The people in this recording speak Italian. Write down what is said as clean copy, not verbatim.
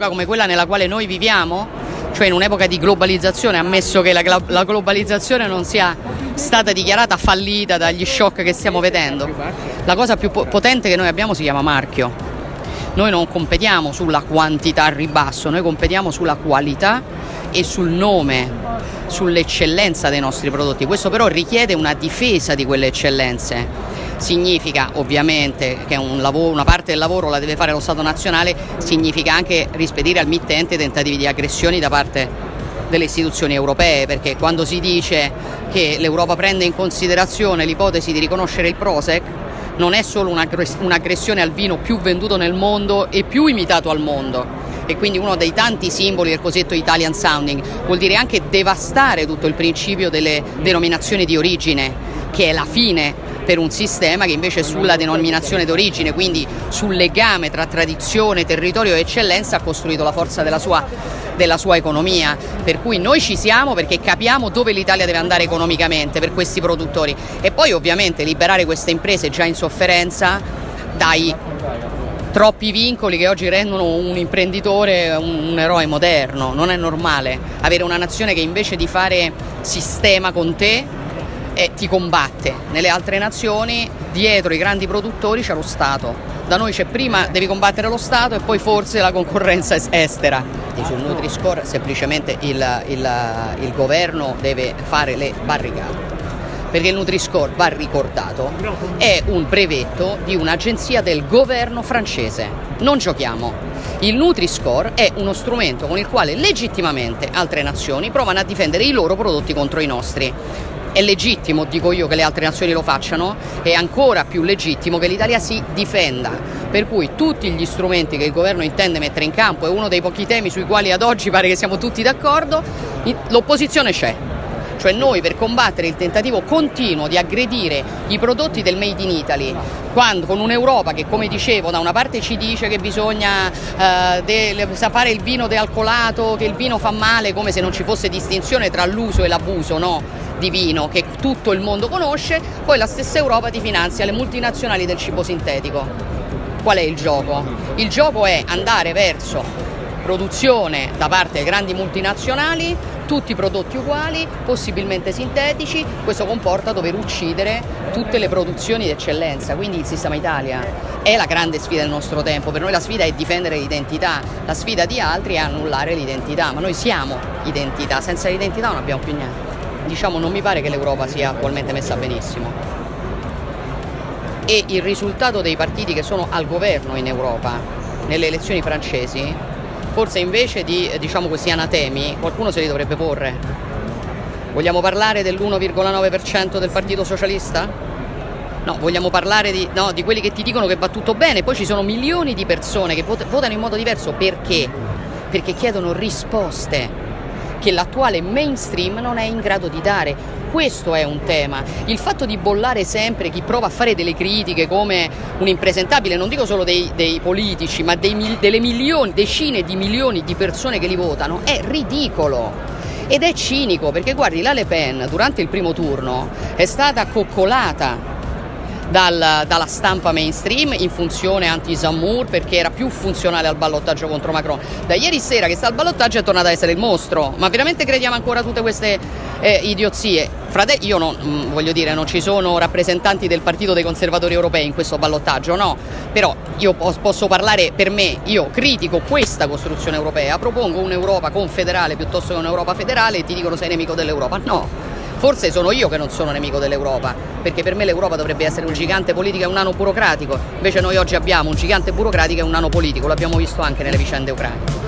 un'epoca come quella nella quale noi viviamo, cioè in un'epoca di globalizzazione, ammesso che la globalizzazione non sia stata dichiarata fallita dagli shock che stiamo vedendo, la cosa più potente che noi abbiamo si chiama marchio. Noi non competiamo sulla quantità al ribasso, noi competiamo sulla qualità e sul nome, sull'eccellenza dei nostri prodotti. Questo però richiede una difesa di quelle eccellenze. Significa ovviamente che una parte del lavoro la deve fare lo Stato nazionale, significa anche rispedire al mittente tentativi di aggressioni da parte delle istituzioni europee, perché quando si dice che l'Europa prende in considerazione l'ipotesi di riconoscere il Prošek, non è solo un'aggressione al vino più venduto nel mondo e più imitato al mondo, e quindi uno dei tanti simboli del cosiddetto Italian sounding, vuol dire anche devastare tutto il principio delle denominazioni di origine, che è la fine per un sistema che invece sulla denominazione d'origine, quindi sul legame tra tradizione, territorio e eccellenza, ha costruito la forza della sua economia. Per cui noi ci siamo perché capiamo dove l'Italia deve andare economicamente per questi produttori, e poi ovviamente liberare queste imprese già in sofferenza dai troppi vincoli che oggi rendono un imprenditore un eroe moderno. Non è normale avere una nazione che invece di fare sistema con te ti combatte. Nelle altre nazioni dietro i grandi produttori c'è lo Stato, da noi c'è prima devi combattere lo Stato e poi forse la concorrenza estera. E sul Nutri-Score semplicemente il governo deve fare le barricate, perché il Nutri-Score, va ricordato, è un brevetto di un'agenzia del governo francese. Non giochiamo. Il Nutri-Score è uno strumento con il quale legittimamente altre nazioni provano a difendere i loro prodotti contro i nostri. È legittimo, dico io, che le altre nazioni lo facciano, è ancora più legittimo che l'Italia si difenda. Per cui tutti gli strumenti che il governo intende mettere in campo, è uno dei pochi temi sui quali ad oggi pare che siamo tutti d'accordo, l'opposizione c'è. Cioè noi, per combattere il tentativo continuo di aggredire i prodotti del Made in Italy, con un'Europa che, come dicevo, da una parte ci dice che bisogna fare il vino dealcolato, che il vino fa male, come se non ci fosse distinzione tra l'uso e l'abuso, no? Di vino che tutto il mondo conosce, poi la stessa Europa ti finanzia le multinazionali del cibo sintetico. Qual è il gioco? Il gioco è andare verso produzione da parte delle grandi multinazionali, tutti prodotti uguali, possibilmente sintetici. Questo comporta dover uccidere tutte le produzioni di eccellenza, quindi il sistema Italia è la grande sfida del nostro tempo. Per noi la sfida è difendere l'identità, la sfida di altri è annullare l'identità, ma noi siamo identità, senza l'identità non abbiamo più niente. Diciamo, non mi pare che l'Europa sia attualmente messa benissimo, e il risultato dei partiti che sono al governo in Europa nelle elezioni francesi, forse invece di questi anatemi, qualcuno se li dovrebbe porre. Vogliamo parlare dell'1,9% del Partito Socialista? No, vogliamo parlare di quelli che ti dicono che va tutto bene. Poi ci sono milioni di persone che votano in modo diverso. Perché? Perché chiedono risposte che l'attuale mainstream non è in grado di dare. Questo è un tema. Il fatto di bollare sempre chi prova a fare delle critiche come un impresentabile, non dico solo dei politici, ma delle milioni, decine di milioni di persone che li votano, è ridicolo ed è cinico, perché guardi, la Le Pen durante il primo turno è stata coccolata dalla stampa mainstream in funzione anti-Zemmour, perché era più funzionale al ballottaggio contro Macron. Da ieri sera che sta al ballottaggio è tornata a essere il mostro. Ma veramente crediamo ancora a tutte queste idiozie? Io non voglio dire, non ci sono rappresentanti del partito dei conservatori europei in questo ballottaggio, no, però io posso parlare per me. Io critico questa costruzione europea, propongo un'Europa confederale piuttosto che un'Europa federale, e ti dicono sei nemico dell'Europa. No, forse sono io che non sono nemico dell'Europa, perché per me l'Europa dovrebbe essere un gigante politico e un nano burocratico. Invece noi oggi abbiamo un gigante burocratico e un nano politico, l'abbiamo visto anche nelle vicende ucraine.